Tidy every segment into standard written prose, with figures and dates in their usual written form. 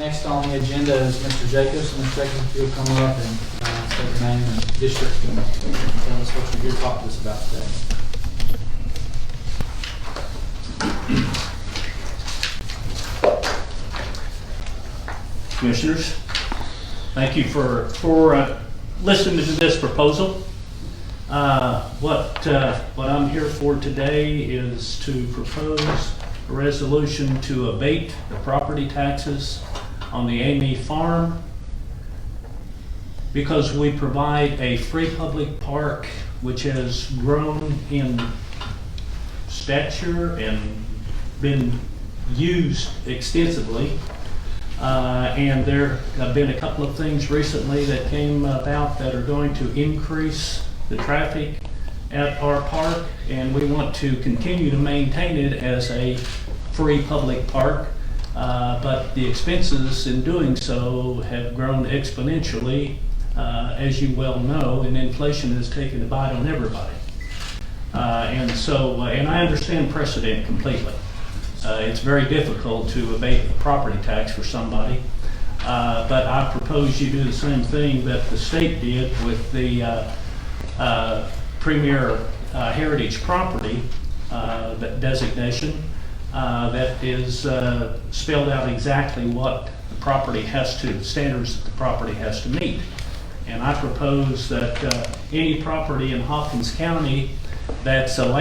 Next on the agenda is Mr. Jacobs. Mr. Jacobs, if you'll come up and state your name and district and tell us what you're here to talk to us about today. Commissioners, thank you for listening to this proposal. What I'm here for today is to propose a resolution to abate the property taxes on the Amy Farm because we provide a free public park which has grown in stature and been used extensively. And there have been a couple of things recently that came about that are going to increase the traffic at our park, and we want to continue to maintain it as a free public park. But the expenses in doing so have grown exponentially, as you well know, and inflation has taken a bite on everybody. And I understand precedent completely. It's very difficult to abate the property tax for somebody, but I propose you do the same thing that the state did with the premier heritage property that designation that is spelled out exactly what the property has to, standards that the property has to meet. And I propose that any property in Hawkins County that's a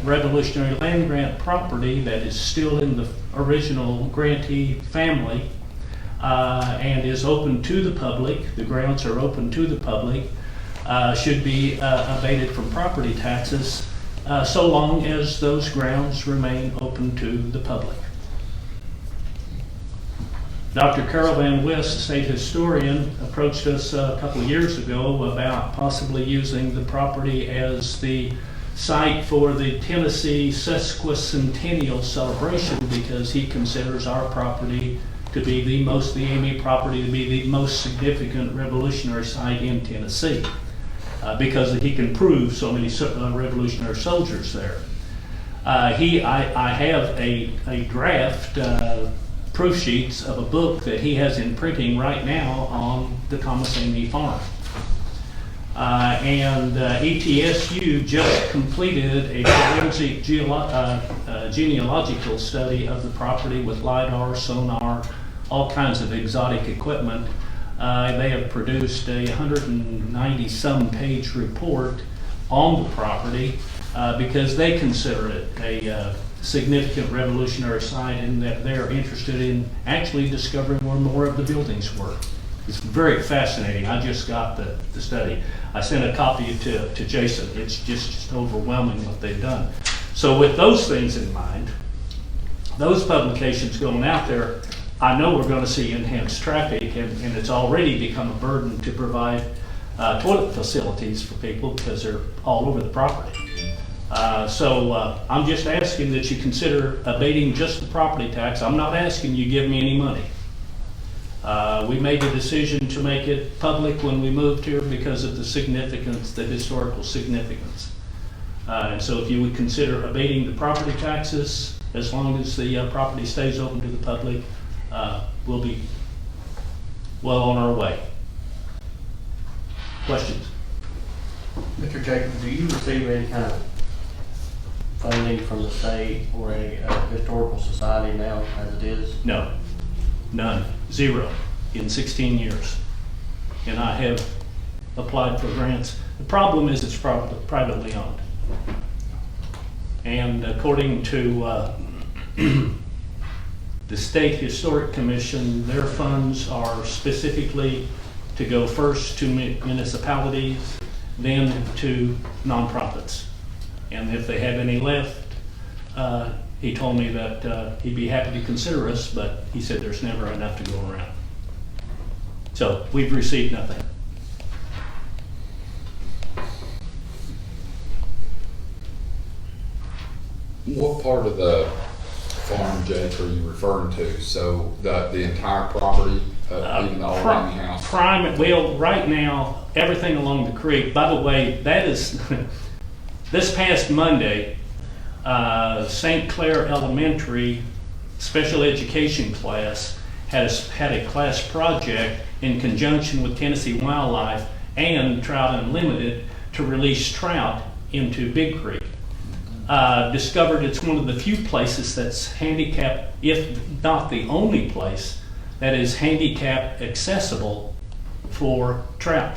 Revolutionary Land Grant property that is still in the original grantee family and is open to the public, the grounds are open to the public, should be abated from property taxes so long as those grounds remain open to the public. Dr. Carol Van Wist, state historian, approached us a couple of years ago about possibly using the property as the site for the Tennessee sesquicentennial celebration because he considers our property to be the Amy property to be the most significant revolutionary site in Tennessee because he can prove so many revolutionary soldiers there. I have a draft proof sheets of a book that he has in printing right now on the Thomas Amy Farm. And ETSU just completed a forensic genealogical study of the property with LiDAR, sonar, all kinds of exotic equipment. They have produced a 190-some page report on the property because they consider it a significant revolutionary site and that they're interested in actually discovering where more of the buildings were. It's very fascinating. I just got the study. I sent a copy to Jason. It's just overwhelming what they've done. So with those things in mind, those publications going out there, I know we're going to see enhanced traffic, and it's already become a burden to provide toilet facilities for people because they're all over the property. So I'm just asking that you consider abating just the property tax. I'm not asking you give me any money. We made the decision to make it public when we moved here because of the significance, the historical significance. And so if you would consider abating the property taxes, as long as the property stays open to the public, we'll be well on our way. Questions? Mr. Jacobs, do you receive any kind of funding from the state or a historical society now as it is? No, none, zero in 16 years. And I have applied for grants. The problem is it's privately owned. And according to the State Historic Commission, their funds are specifically to go first to municipalities, then to nonprofits. And if they have any left, he told me that he'd be happy to consider us, but he said there's never enough to go around. So we've received nothing. What part of the farm, Jake, are you referring to? So the entire property, even the old Amy house? Well, right now, everything along the creek. By the way, that is this past Monday, St. Clair Elementary special education class had a class project in conjunction with Tennessee Wildlife and Trout Unlimited to release trout into Big Creek. Discovered it's one of the few places that's handicap, if not the only place, that is handicap accessible for trout.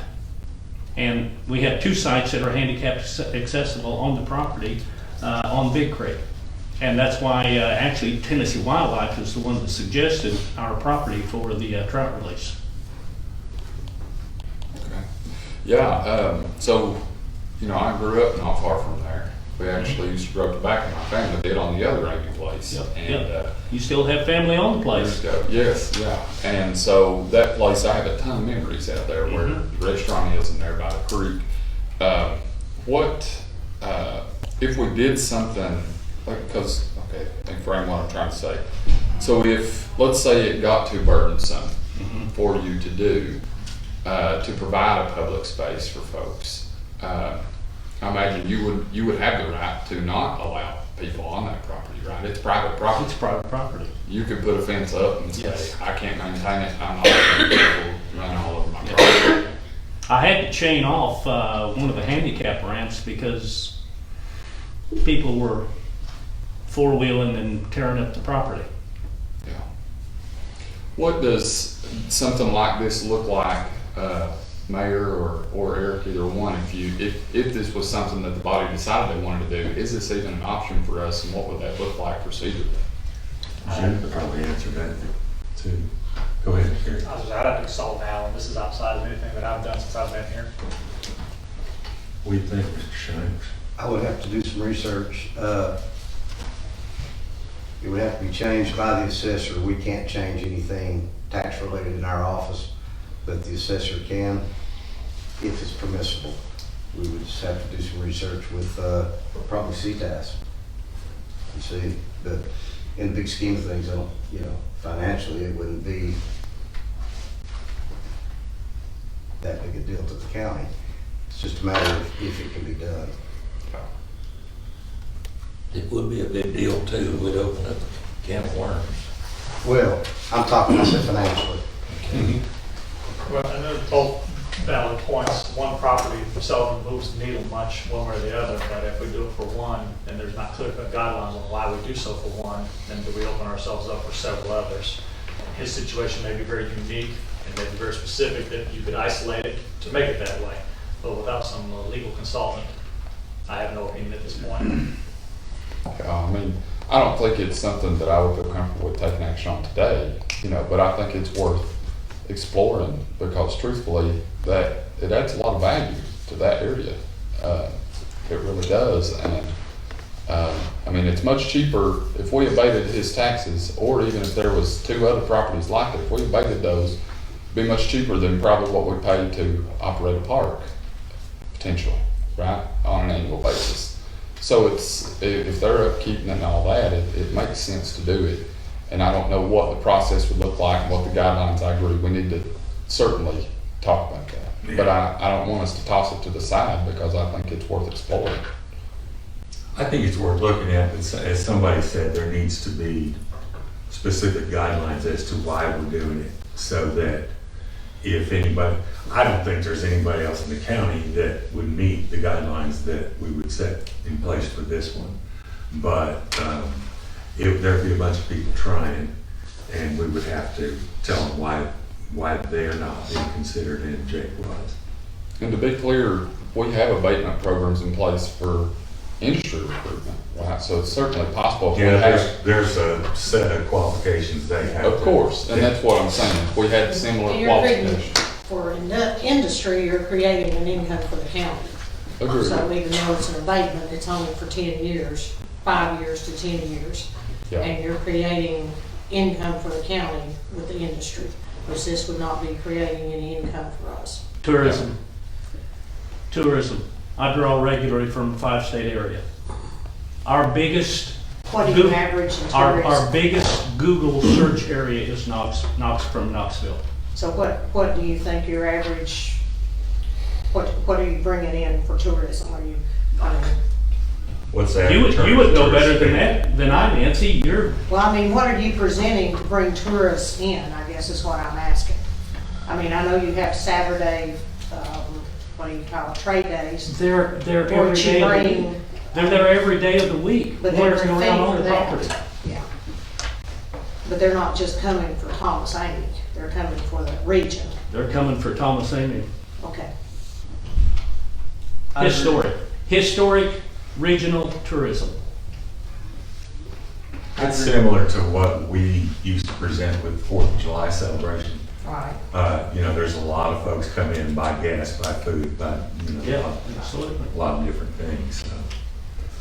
And we have 2 sites that are handicap accessible on the property on Big Creek. And that's why actually Tennessee Wildlife was the one that suggested our property for the trout release. Okay. Yeah, so, you know, I grew up not far from there. We actually used to grow tobacco, my family did, on the other Amy place. Yep, And, yep. You still have family on the place. years ago. Yes, yeah. And so that place, I have a ton of memories out there where the restaurant is and there by the creek. If we did something, like, because, okay, and frame what I'm trying to say. So if, let's say it got too burdensome for you to do, to provide a public space for folks, I imagine you would have the right to not allow people on that property, right? It's private property. It's private property. You could put a fence up and say, Yes. I can't maintain it, I'm not letting people run all over my property. I had to chain off one of the handicap ramps because people were four-wheeling and tearing up the property. Yeah. What does something like this look like, Mayor or Eric, either one, if this was something that the body decided they wanted to do, is this even an option for us, and what would that look like procedurally? Jim could probably answer that too. Go ahead, Gary. I'd have to consult Alan. This is outside of anything that I've done since I've been here. What do you think, Mr. Shanks? I would have to do some research. It would have to be changed by the assessor. We can't change anything tax related in our office, but the assessor can, if it's permissible. We would just have to do some research with probably CTAS and see. But in the big scheme of things, I don't, financially, it wouldn't be that big a deal to the county. It's just a matter of if it can be done. It would be a big deal too, we'd open up a can of worms. Well, I'm talking, I said financially. Well, and they're both valid points. One property seldom moves the needle much one way or the other, but if we do it for one, and there's not clear-cut guidelines on why we do so for one, then do we open ourselves up for several others? His situation may be very unique and may be very specific that you could isolate it to make it that way. But without some legal consultant, I have no opinion at this point. I mean, I don't think it's something that I would feel comfortable with taking action on today, but I think it's worth exploring, because truthfully, that it adds a lot of value to that area. It really does. And I mean, it's much cheaper if we abated his taxes, or even if there was 2 other properties like it, if we abated those, it'd be much cheaper than probably what we pay to operate a park, potentially, right, on an annual basis. So if they're upkeeping and all that, it makes sense to do it. And I don't know what the process would look like and what the guidelines. I agree, we need to certainly talk about that. Yeah. But I don't want us to toss it to the side, because I think it's worth exploring. I think it's worth looking at, but as somebody said, there needs to be specific guidelines as to why we're doing it, so that if anybody, I don't think there's anybody else in the county that would meet the guidelines that we would set in place for this one. But there'd be a bunch of people trying, and we would have to tell them why they are not being considered, and Jake was. And to be clear, we have abatement programs in place for industry recruitment, right? So it's certainly possible. If we Yeah, had, there's a set of qualifications they have. of course, and that's what I'm saying. If we had similar You're creating, qualifications. for industry, you're creating an income for the county. Agreed. So even though it's an abatement, it's only for 10 years, 5 years to 10 years. Yeah. And you're creating income for the county with the industry, which this would not be creating any income for us. Tourism. I draw regularly from a 5-state area. Our biggest What do you average in Our tourism? biggest Google search area is from Knoxville. So what do you think your average, what are you bringing in for tourism? Are you, What's that? You would know better than that, than I, Nancy. well, what are you presenting to bring tourists in, I guess is what I'm asking. I mean, I know you have Saturday, what do you call it, trade days. They're every Or day of the bring- week. They're there every day of the week, But they're wandering around paying on for the that. property. Yeah. But they're not just coming for Thomas Amy, they're coming for the region. They're coming for Thomas Amy. Okay. Historic regional tourism. It's similar to what we used to present with Fourth of July celebration. Right. You know, there's a lot of folks come in, buy gas, buy food, buy, you know, Yeah, absolutely. a lot of different things. So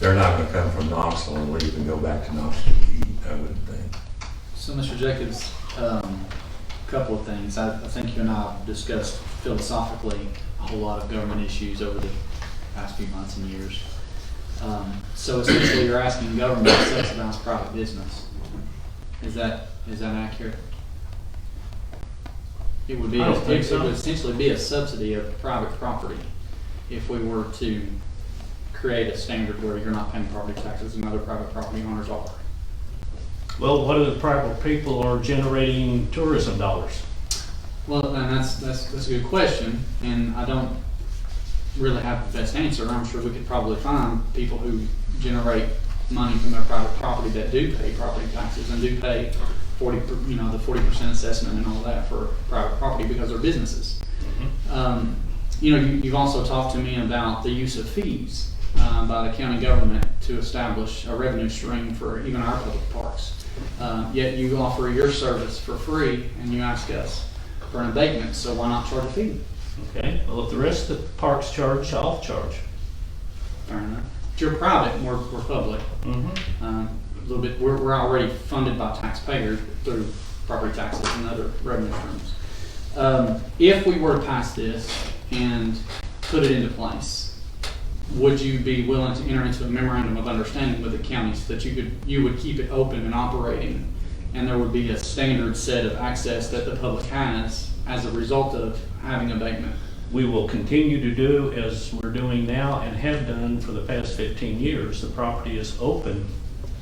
they're not gonna come from Knoxville and leave and go back to Knoxville to eat, I wouldn't think. So, Mr. Jacobs, couple of things. I think you and I have discussed philosophically a whole lot of government issues over the past few months and years. So essentially, you're asking government to subsidize private business. Is that accurate? It would be, I don't think it so. would essentially be a subsidy of private property if we were to create a standard where you're not paying property taxes and other private property owners are. Well, what other private people are generating tourism dollars? Well, and that's a good question, and I don't really have the best answer. I'm sure we could probably find people who generate money from their private property that do pay property taxes and do pay the 40% assessment and all that for private property because they're businesses. You've also talked to me about the use of fees by the county government to establish a revenue stream for even our public parks. Yet you offer your service for free and you ask us for an abatement, so why not charge a fee? Okay, well, if the rest of the parks charge, I'll charge. Fair enough. If you're private, we're public. A little bit, we're already funded by taxpayers through property taxes and other revenue streams. If we were to pass this and put it into place, would you be willing to enter into a memorandum of understanding with the counties that you would keep it open and operating, and there would be a standard set of access that the public has as a result of having abatement? We will continue to do as we're doing now and have done for the past 15 years. The property is open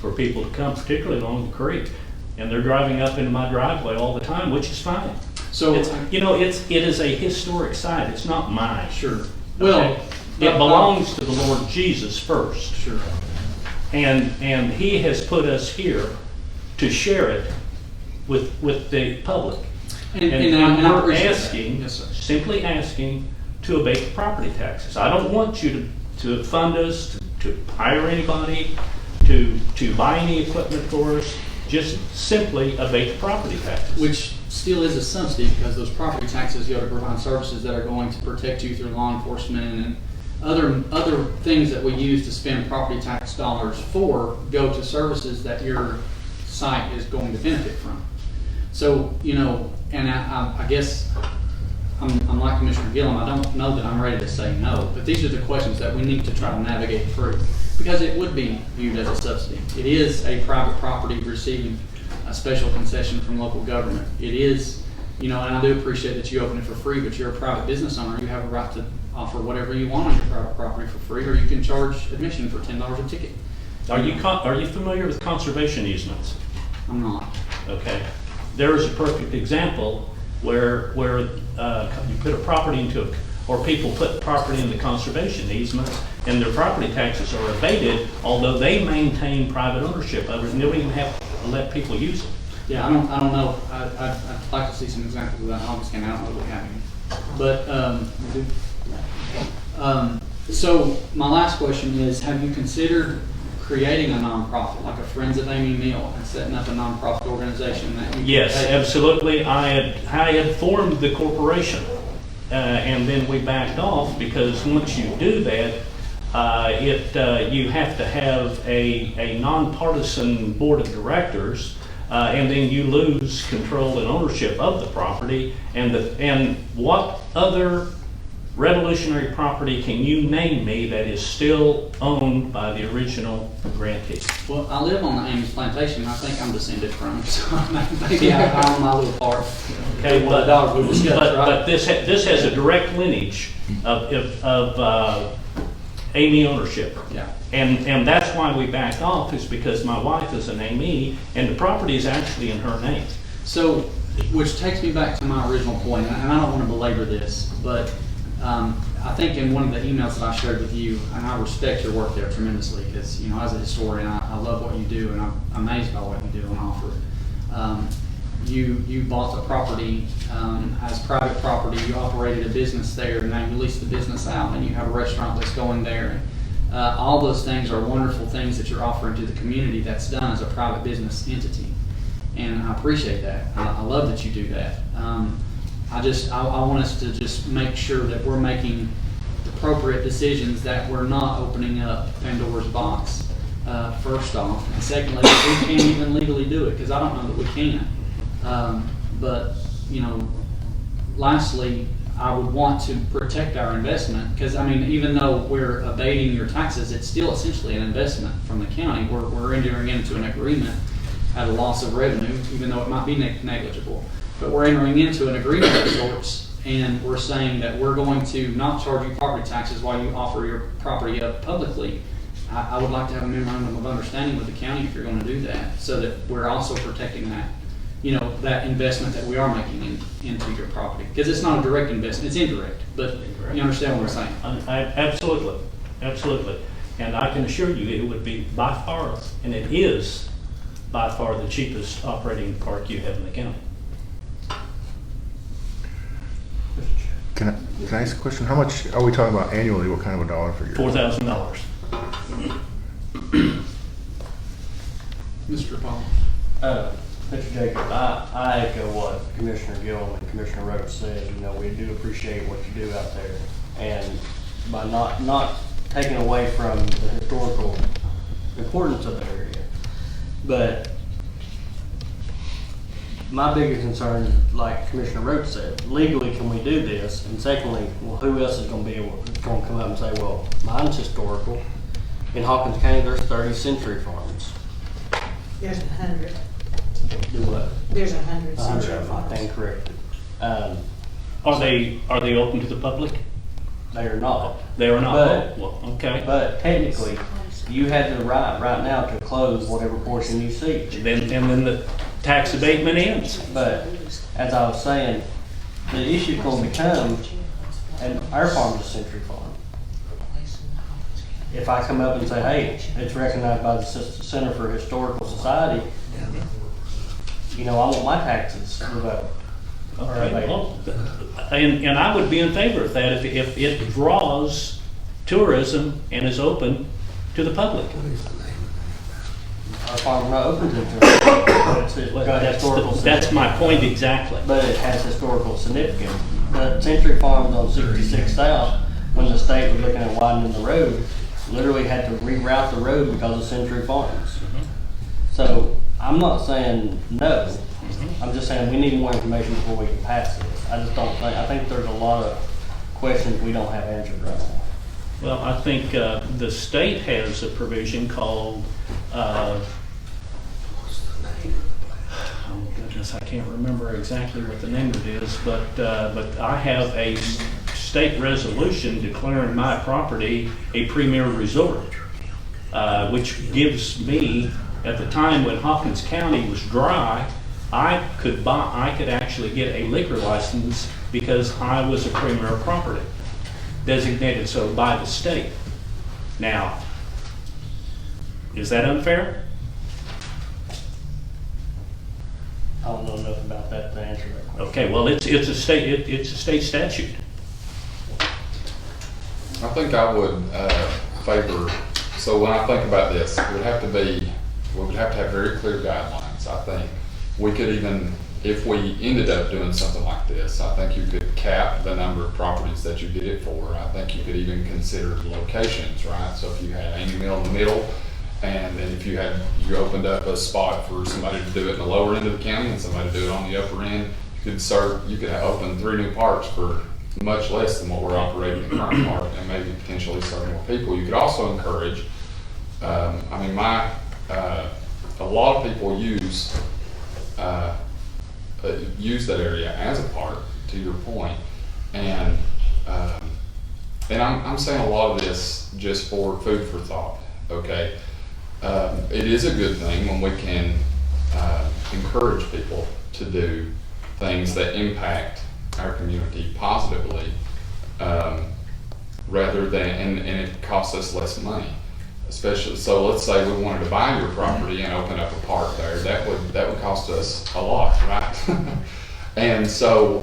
for people to come, particularly along the creek. And they're driving up into my driveway all the time, which is fine. So, it is a historic site. It's not mine. sure. Okay? It belongs to the Lord Jesus first. Sure. And he has put us here to share it with the public. And I we're appreciate that. asking, Yes, sir. simply asking to abate the property taxes. I don't want you to fund us, to hire anybody, to buy any equipment for us. Just simply abate the property taxes. Which still is a subsidy because those property taxes go to provide services that are going to protect you through law enforcement and other things that we use to spend property tax dollars for go to services that your site is going to benefit from. So, and I guess I'm like Commissioner Gillum, I don't know that I'm ready to say no, but these are the questions that we need to try to navigate through because it would be viewed as a subsidy. It is a private property receiving a special concession from local government. It is, and I do appreciate that you open it for free, but you're a private business owner. You have a right to offer whatever you want on your private property for free, or you can charge admission for $10 a ticket. Are you familiar with conservation easements? I'm not. Okay. There is a perfect example where you put a property into or people put property into conservation easements and their property taxes are abated, although they maintain private ownership of it and they don't even have to let people use it. Yeah, I don't know. I'd like to see some examples of that. Obviously, I don't know what happened. But so my last question is: have you considered creating a nonprofit, like a Friends of Amy Mill, and setting up a nonprofit organization that you Yes, can pay? absolutely. I had formed the corporation, and then we backed off because once you do that, you have to have a nonpartisan board of directors, and then you lose control and ownership of the property. And what other revolutionary property can you name me that is still owned by the original grantee? Well, I live on the Amy's plantation. I think I'm descended from, so maybe I own my little part. Okay, One of the dogs we discussed, right? but this has a direct lineage of Amy ownership. Yeah. And that's why we backed off, is because my wife is an Amy and the property is actually in her name. So which takes me back to my original point, and I don't want to belabor this, but I think in one of the emails that I shared with you, and I respect your work there tremendously, because, you know, as a historian, I love what you do, and I'm amazed by what you do on offer. You bought the property as private property, you operated a business there, and now you lease the business out, and you have a restaurant that's going there. All those things are wonderful things that you're offering to the community that's done as a private business entity. And I appreciate that. I love that you do that. I want us to just make sure that we're making appropriate decisions, that we're not opening up Pandora's box, first off. And secondly, that we can't even legally do it, because I don't know that we can. But, you know, lastly, I would want to protect our investment, because, I mean, even though we're abating your taxes, it's still essentially an investment from the county. We're entering into an agreement at a loss of revenue, even though it might be negligible. But we're entering into an agreement of sorts, and we're saying that we're going to not charge you property taxes while you offer your property up publicly. I would like to have a memorandum of understanding with the county if you're going to do that, so that we're also protecting that, you know, that investment that we are making into your property. Because it's not a direct investment, it's indirect, but you understand what I'm saying? Absolutely, absolutely. And I can assure you, it would be by far, and it is by far, the cheapest operating park you have in the county. Can I ask a question? How much are we talking about annually? What kind of a dollar figure? $4,000. Mr. Paul. Mr. Jacob, I echo what Commissioner Gill and Commissioner Rhodes said. You know, we do appreciate what you do out there, and by not taking away from the historical importance of the area. But my biggest concern, like Commissioner Rhodes said, legally can we do this? And secondly, well, who else is going to come up and say, well, mine's historical. In Hawkins County, there's 30 century farms. There's 100. Do what? There's 100 100 century of them, I farms. think corrected. Are they open to the public? They are not. They are not. But- Well, okay. But technically, you had the right now to close whatever portion you see. Then the tax abatement ends. But as I was saying, the issue's going to become, and our farm's a century farm. If I come up and say, hey, it's recognized by the Center for Historical Society, you know, I want my taxes revoked. Okay, well, and I would be in favor of that if it draws tourism and is open to the public. Our farm's not open to it, but it's got historical significance. That's my point exactly. But it has historical significance. The Century Farms on 66 South, when the state was looking at widening the road, literally had to reroute the road because of Century Farms. So I'm not saying no. I'm just saying we need more information before we can pass this. I think there's a lot of questions we don't have answered right now. Well, I think the state has a provision called, oh goodness, I can't remember exactly what the name of it is, but I have a state resolution declaring my property a premier resort, which gives me, at the time when Hawkins County was dry, I could actually get a liquor license because I was a premier property, designated so by the state. Now, is that unfair? I don't know enough about that to answer that question. Okay, well, it's a state statute. I think I would favor, so when I think about this, we would have to have very clear guidelines. I think we could even, if we ended up doing something like this, I think you could cap the number of properties that you did it for. I think you could even consider the locations, right? So if you had Amy Mill in the middle, and then if you opened up a spot for somebody to do it in the lower end of the county and somebody to do it on the upper end, you could open 3 new parks for much less than what we're operating in the current park, and maybe potentially serve more people. You could also encourage, a lot of people use that area as a park, to your point, and I'm saying a lot of this just for food for thought. Okay, it is a good thing when we can encourage people to do things that impact our community positively, rather than, and it costs us less money. Especially, so let's say we wanted to buy your property and open up a park there, that would cost us a lot, right? And so,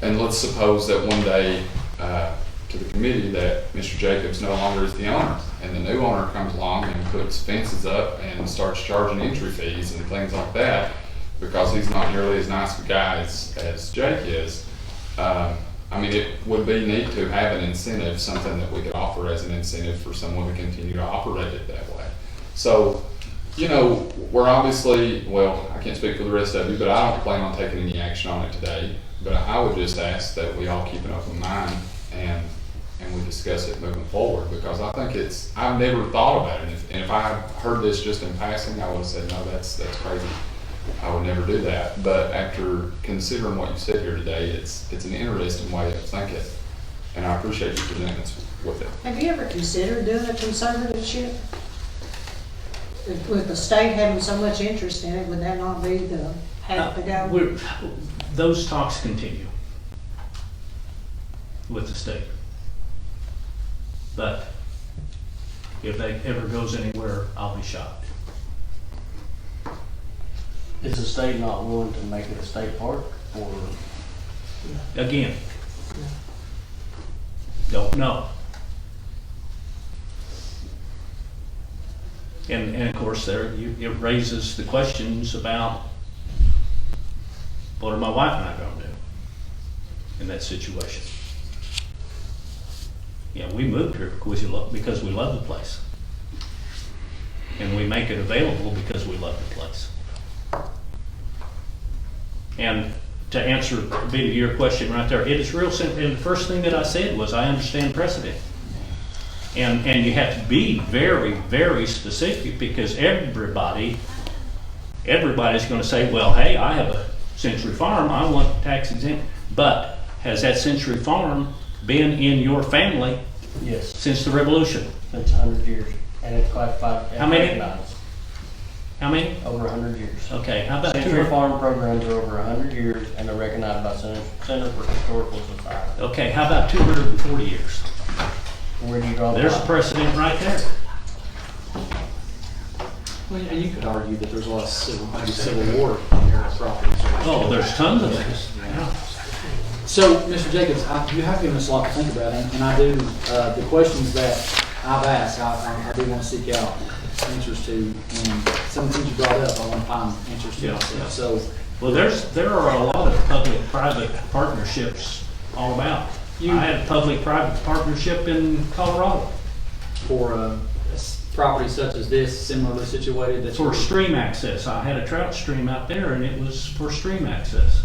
and let's suppose that one day, to the committee, that Mr. Jacobs no longer is the owner, and the new owner comes along and puts fences up and starts charging entry fees and things like that, because he's not nearly as nice a guy as Jake is. I mean, it would be neat to have an incentive, something that we could offer as an incentive for someone to continue to operate it that way. So, you know, we're obviously, well, I can't speak for the rest of you, but I don't plan on taking any action on it today. But I would just ask that we all keep an open mind and we discuss it moving forward, because I think I've never thought about it. And if I had heard this just in passing, I would have said, no, that's crazy. I would never do that. But after considering what you said here today, it's an interesting way of thinking, and I appreciate your presenting us with it. Have you ever considered doing a conservatorship? With the state having so much interest in it, would that not be the path to go? Those talks continue with the state. But if that ever goes anywhere, I'll be shocked. Is the state not willing to make it a state park, or? Again, don't know. And of course, it raises the questions about what are my wife and I going to do in that situation? Yeah, we moved here because we love the place, and we make it available because we love the place. And to answer a bit of your question right there, it is real simple. And the first thing that I said was, I understand precedent. And you have to be very, very specific, because everybody's going to say, well, hey, I have a Century Farm, I want tax exempt. But has that Century Farm been in your family? Yes. Since the Revolution? Since 100 years, and it's classified. How many? Recognized. How many? Over 100 years. Okay, how about Century Farm programs are over 100 years, and they're recognized by Center for Historical Society. Okay, how about 240 years? Where do you draw the There's line? a precedent right there. Well, and you could argue that there's a lot of civil war era properties. Oh, there's tons of things. Yeah. So, Mr. Jacobs, you have given us a lot to think about, and I do, the questions that I've asked, I do want to seek out answers to, and some things you brought up, I want to find answers to. Yeah. So, Well, there are a lot of public-private partnerships all about. I had a public-private partnership in Colorado. For a property such as this, similarly situated, that's For stream access. I had a trout stream out there, and it was for stream access.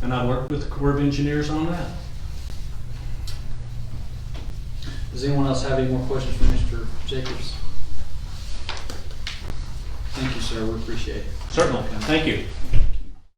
And I worked with the Corps of Engineers on that. Does anyone else have any more questions for Mr. Jacobs? Thank you, sir. We appreciate it. Certainly. Thank you.